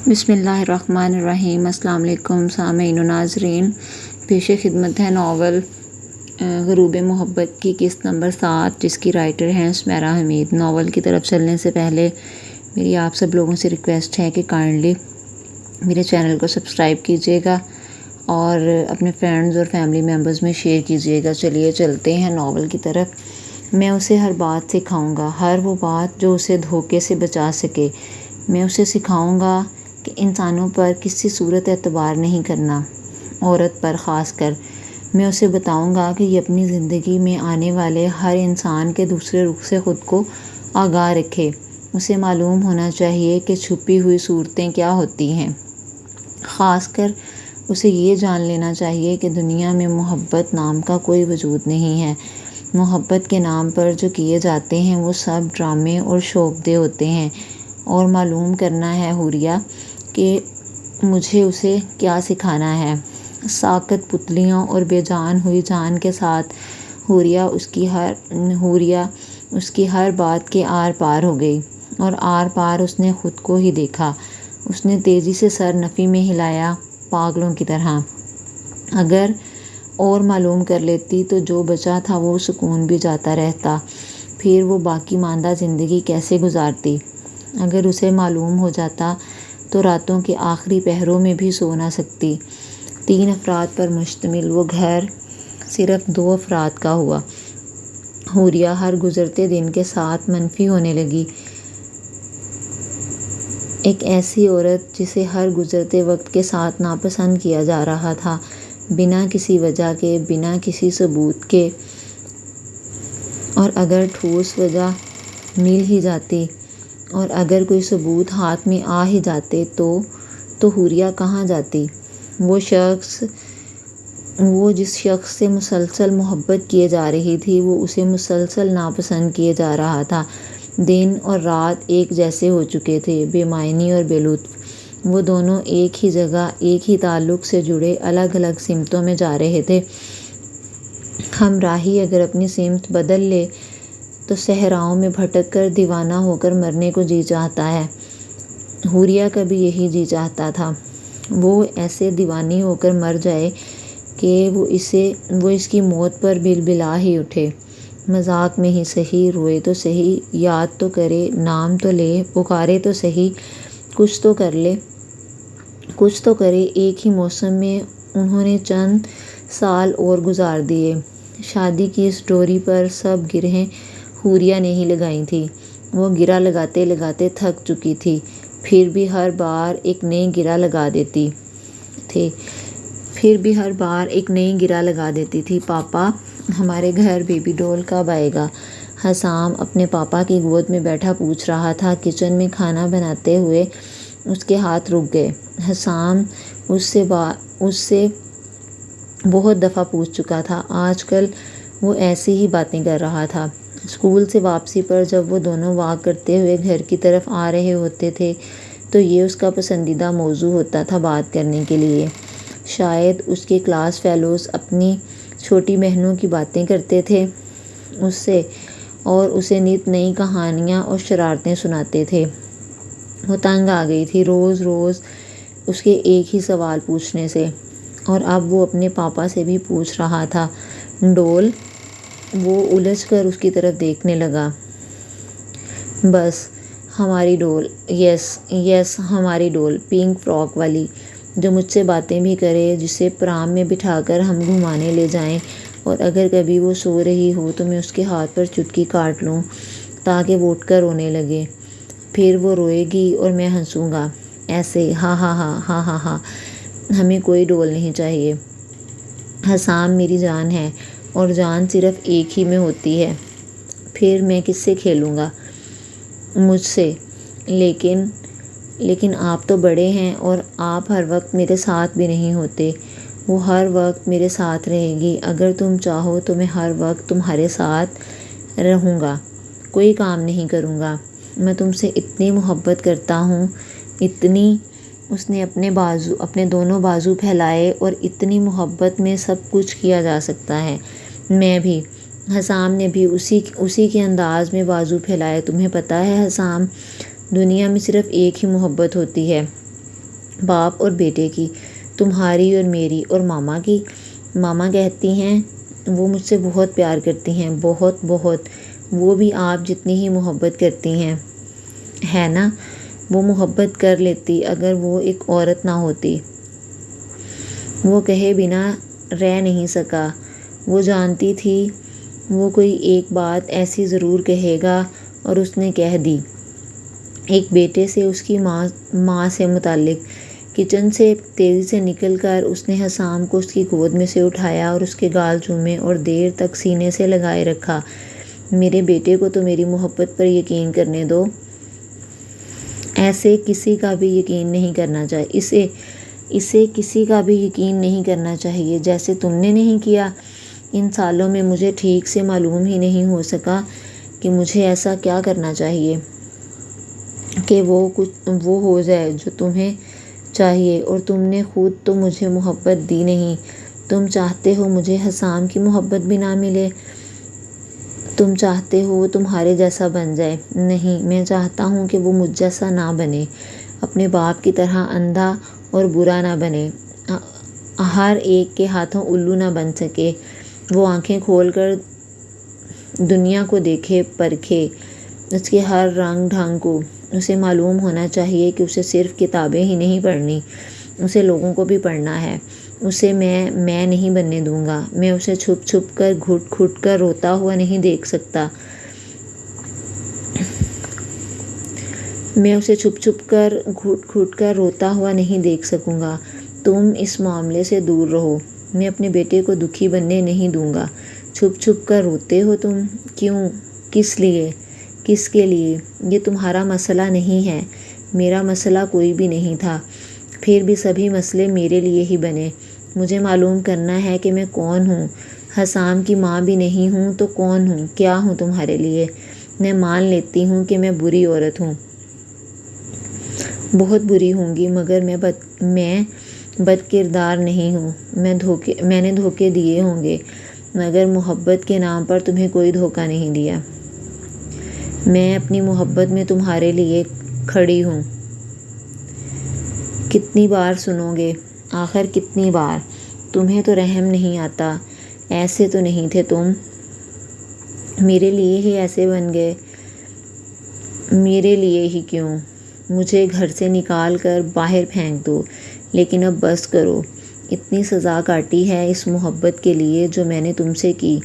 بسم اللہ الرحمن الرحیم۔ السلام علیکم سامعین و ناظرین، پیش خدمت ہے ناول غروب محبت کی قسط نمبر 7، جس کی رائٹر ہیں سمیرہ حمید۔ ناول کی طرف چلنے سے پہلے میری آپ سب لوگوں سے ریکویسٹ ہے کہ کائنڈلی میرے چینل کو سبسکرائب کیجیے گا اور اپنے فرینڈز اور فیملی ممبرز میں شیئر کیجیے گا۔ چلیے چلتے ہیں ناول کی طرف۔ میں اسے ہر بات سکھاؤں گا، ہر وہ بات جو اسے دھوکے سے بچا سکے۔ میں اسے سکھاؤں گا کہ انسانوں پر کسی صورت اعتبار نہیں کرنا، عورت پر خاص کر۔ میں اسے بتاؤں گا کہ یہ اپنی زندگی میں آنے والے ہر انسان کے دوسرے رخ سے خود کو آگاہ رکھے۔ اسے معلوم ہونا چاہیے کہ چھپی ہوئی صورتیں کیا ہوتی ہیں۔ خاص کر اسے یہ جان لینا چاہیے کہ دنیا میں محبت نام کا کوئی وجود نہیں ہے۔ محبت کے نام پر جو کیے جاتے ہیں وہ سب ڈرامے اور شوبدے ہوتے ہیں۔ اور معلوم کرنا ہے حوریہ کہ مجھے اسے کیا سکھانا ہے۔ ساکت پتلیوں اور بے جان ہوئی جان کے ساتھ حوریہ اس کی ہر بات کے آر پار ہو گئی، اور آر پار اس نے خود کو ہی دیکھا۔ اس نے تیزی سے سر نفی میں ہلایا، پاگلوں کی طرح۔ اگر اور معلوم کر لیتی تو جو بچا تھا وہ سکون بھی جاتا رہتا، پھر وہ باقی ماندہ زندگی کیسے گزارتی؟ اگر اسے معلوم ہو جاتا تو راتوں کے آخری پہروں میں بھی سو نہ سکتی۔ 3 افراد پر مشتمل وہ گھر صرف 2 افراد کا ہوا۔ حوریہ ہر گزرتے دن کے ساتھ منفی ہونے لگی، ایک ایسی عورت جسے ہر گزرتے وقت کے ساتھ ناپسند کیا جا رہا تھا، بنا کسی وجہ کے، بنا کسی ثبوت کے۔ اور اگر ٹھوس وجہ مل ہی جاتی، اور اگر کوئی ثبوت ہاتھ میں آ ہی جاتے تو حوریہ کہاں جاتی؟ وہ جس شخص سے مسلسل محبت کیے جا رہی تھی، وہ اسے مسلسل ناپسند کیے جا رہا تھا۔ دن اور رات ایک جیسے ہو چکے تھے، بے معنی اور بے لطف۔ وہ دونوں ایک ہی جگہ، ایک ہی تعلق سے جڑے الگ الگ سمتوں میں جا رہے تھے۔ ہمراہی اگر اپنی سمت بدل لے تو صحراؤں میں بھٹک کر دیوانہ ہو کر مرنے کو جی چاہتا ہے۔ حوریہ کا بھی یہی جی چاہتا تھا، وہ ایسے دیوانی ہو کر مر جائے کہ وہ اس کی موت پر بلبلا ہی اٹھے، مذاق میں ہی صحیح، روئے تو صحیح، یاد تو کرے، نام تو لے، پکارے تو صحیح، کچھ تو کر لے، کچھ تو کرے۔ ایک ہی موسم میں انہوں نے چند سال اور گزار دیے۔ شادی کی اس ڈوری پر سب گرہیں حوریہ نے ہی لگائی تھیں۔ وہ گرہ لگاتے لگاتے تھک چکی تھی، پھر بھی ہر بار ایک نئی گرہ لگا دیتی تھی۔ پاپا، ہمارے گھر بیبی ڈول کب آئے گا؟ حسام اپنے پاپا کی گود میں بیٹھا پوچھ رہا تھا۔ کچن میں کھانا بناتے ہوئے اس کے ہاتھ رک گئے۔ حسام اس سے بہت دفعہ پوچھ چکا تھا، آج کل وہ ایسی ہی باتیں کر رہا تھا۔ اسکول سے واپسی پر جب وہ دونوں واک کرتے ہوئے گھر کی طرف آ رہے ہوتے تھے تو یہ اس کا پسندیدہ موضوع ہوتا تھا بات کرنے کے لیے۔ شاید اس کے کلاس فیلوز اپنی چھوٹی بہنوں کی باتیں کرتے تھے اس سے، اور اسے نت نئی کہانیاں اور شرارتیں سناتے تھے۔ وہ تنگ آ گئی تھی روز روز اس کے ایک ہی سوال پوچھنے سے، اور اب وہ اپنے پاپا سے بھی پوچھ رہا تھا، ڈول؟ وہ الجھ کر اس کی طرف دیکھنے لگا۔ بس ہماری ڈول، یس ہماری ڈول، پنک فراک والی، جو مجھ سے باتیں بھی کرے، جسے پرام میں بٹھا کر ہم گھمانے لے جائیں، اور اگر کبھی وہ سو رہی ہو تو میں اس کے ہاتھ پر چٹکی کاٹ لوں تاکہ وہ اٹھ کر رونے لگے۔ پھر وہ روئے گی اور میں ہنسوں گا، ایسے ہاں ہاں ہاں ہاں ہاں ہاں۔ ہمیں کوئی ڈول نہیں چاہیے۔ حسام میری جان ہے، اور جان صرف ایک ہی میں ہوتی ہے۔ پھر میں کس سے کھیلوں گا؟ مجھ سے۔ لیکن آپ تو بڑے ہیں، اور آپ ہر وقت میرے ساتھ بھی نہیں ہوتے۔ وہ ہر وقت میرے ساتھ رہے گی۔ اگر تم چاہو تو میں ہر وقت تمہارے ساتھ رہوں گا، کوئی کام نہیں کروں گا۔ میں تم سے اتنی محبت کرتا ہوں، اتنی۔ اس نے اپنے دونوں بازو پھیلائے، اور اتنی محبت میں سب کچھ کیا جا سکتا ہے۔ میں بھی۔ حسام نے بھی اسی کے انداز میں بازو پھیلائے۔ تمہیں پتہ ہے حسام، دنیا میں صرف ایک ہی محبت ہوتی ہے، باپ اور بیٹے کی، تمہاری اور میری اور ماما کی۔ ماما کہتی ہیں وہ مجھ سے بہت پیار کرتی ہیں، بہت بہت، وہ بھی آپ جتنی ہی محبت کرتی ہیں، ہے نا؟ وہ محبت کر لیتی اگر وہ ایک عورت نہ ہوتی۔ وہ کہے بنا رہ نہیں سکا، وہ جانتی تھی وہ کوئی ایک بات ایسی ضرور کہے گا، اور اس نے کہہ دی۔ ایک بیٹے سے، اس کی ماں سے متعلق۔ کچن سے تیزی سے نکل کر اس نے حسام کو اس کی گود میں سے اٹھایا اور اس کے گال چومے اور دیر تک سینے سے لگائے رکھا۔ میرے بیٹے کو تو میری محبت پر یقین کرنے دو، ایسے کسی کا بھی یقین نہیں کرنا چاہیے، اسے کسی کا بھی یقین نہیں کرنا چاہیے جیسے تم نے نہیں کیا۔ ان سالوں میں مجھے ٹھیک سے معلوم ہی نہیں ہو سکا کہ مجھے ایسا کیا کرنا چاہیے کہ وہ ہو جائے جو تمہیں چاہیے، اور تم نے خود تو مجھے محبت دی نہیں۔ تم چاہتے ہو مجھے حسام کی محبت بھی نہ ملے؟ تم چاہتے ہو وہ تمہارے جیسا بن جائے؟ نہیں، میں چاہتا ہوں کہ وہ مجھ جیسا نہ بنے، اپنے باپ کی طرح اندھا اور برا نہ بنے، ہر ایک کے ہاتھوں الو نہ بن سکے۔ وہ آنکھیں کھول کر دنیا کو دیکھے، پرکھے اس کے ہر رنگ ڈھنگ کو۔ اسے معلوم ہونا چاہیے کہ اسے صرف کتابیں ہی نہیں پڑھنی، اسے لوگوں کو بھی پڑھنا ہے۔ اسے میں نہیں بننے دوں گا۔ میں اسے چھپ چھپ کر، گھٹ گھٹ کر روتا ہوا نہیں دیکھ سکتا۔ میں اسے چھپ چھپ کر، گھٹ گھٹ کر روتا ہوا نہیں دیکھ سکوں گا۔ تم اس معاملے سے دور رہو۔ میں اپنے بیٹے کو دکھی بننے نہیں دوں گا۔ چھپ چھپ کر روتے ہو تم؟ کیوں؟ کس لیے؟ کس کے لیے؟ یہ تمہارا مسئلہ نہیں ہے، میرا مسئلہ کوئی بھی نہیں تھا۔ پھر بھی سبھی مسئلے میرے لیے ہی بنے۔ مجھے معلوم کرنا ہے کہ میں کون ہوں۔ حسام کی ماں بھی نہیں ہوں تو کون ہوں، کیا ہوں تمہارے لیے؟ میں مان لیتی ہوں کہ میں بری عورت ہوں، بہت بری ہوں گی، مگر میں بد کردار نہیں ہوں۔ میں نے دھوکے دیے ہوں گے، مگر محبت کے نام پر تمہیں کوئی دھوکہ نہیں دیا۔ میں اپنی محبت میں تمہارے لیے کھڑی ہوں۔ کتنی بار سنو گے؟ آخر کتنی بار؟ تمہیں تو رحم نہیں آتا، ایسے تو نہیں تھے تم، میرے لیے ہی ایسے بن گئے۔ میرے لیے ہی کیوں؟ مجھے گھر سے نکال کر باہر پھینک دو، لیکن اب بس کرو۔ اتنی سزا کاٹی ہے اس محبت کے لیے جو میں نے تم سے کی۔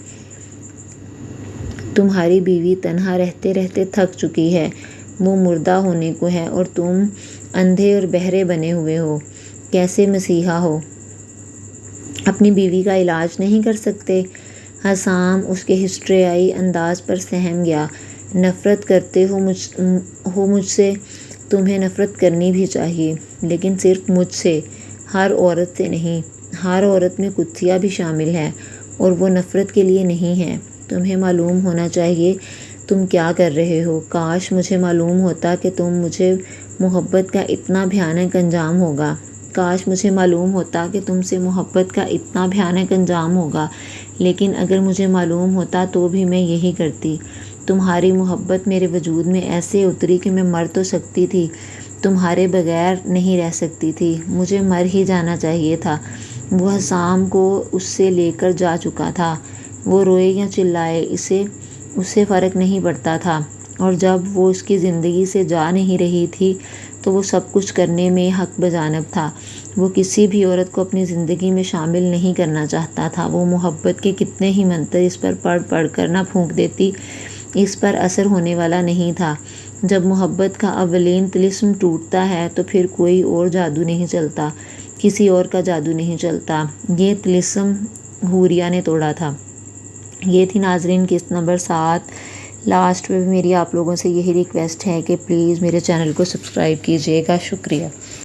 تمہاری بیوی تنہا رہتے رہتے تھک چکی ہے، وہ مردہ ہونے کو ہے، اور تم اندھے اور بہرے بنے ہوئے ہو۔ کیسے مسیحا ہو؟ اپنی بیوی کا علاج نہیں کر سکتے؟ حسام اس کے ہسٹریائی انداز پر سہم گیا۔ نفرت کرتے ہو مجھ سے؟ تمہیں نفرت کرنی بھی چاہیے، لیکن صرف مجھ سے، ہر عورت سے نہیں۔ ہر عورت میں قدسیہ بھی شامل ہے، اور وہ نفرت کے لیے نہیں ہے۔ تمہیں معلوم ہونا چاہیے تم کیا کر رہے ہو۔ کاش مجھے معلوم ہوتا کہ مجھے محبت کا اتنا بھیانک انجام ہوگا۔ کاش مجھے معلوم ہوتا کہ تم سے محبت کا اتنا بھیانک انجام ہوگا، لیکن اگر مجھے معلوم ہوتا تو بھی میں یہی کرتی۔ تمہاری محبت میرے وجود میں ایسے اتری کہ میں مر تو سکتی تھی، تمہارے بغیر نہیں رہ سکتی تھی۔ مجھے مر ہی جانا چاہیے تھا۔ وہ حسام کو اس سے لے کر جا چکا تھا، وہ روئے یا چلائے اسے فرق نہیں پڑتا تھا، اور جب وہ اس کی زندگی سے جا نہیں رہی تھی تو وہ سب کچھ کرنے میں حق بجانب تھا۔ وہ کسی بھی عورت کو اپنی زندگی میں شامل نہیں کرنا چاہتا تھا۔ وہ محبت کے کتنے ہی منتر اس پر پڑھ کر نہ پھونک دیتی، اس پر اثر ہونے والا نہیں تھا۔ جب محبت کا اولین طلسم ٹوٹتا ہے تو پھر کوئی اور جادو نہیں چلتا، کسی اور کا جادو نہیں چلتا۔ یہ طلسم حوریہ نے توڑا تھا۔ یہ تھی ناظرین قسط نمبر 7۔ لاسٹ میں بھی میری آپ لوگوں سے یہی ریکویسٹ ہے کہ پلیز میرے چینل کو سبسکرائب کیجیے گا۔ شکریہ۔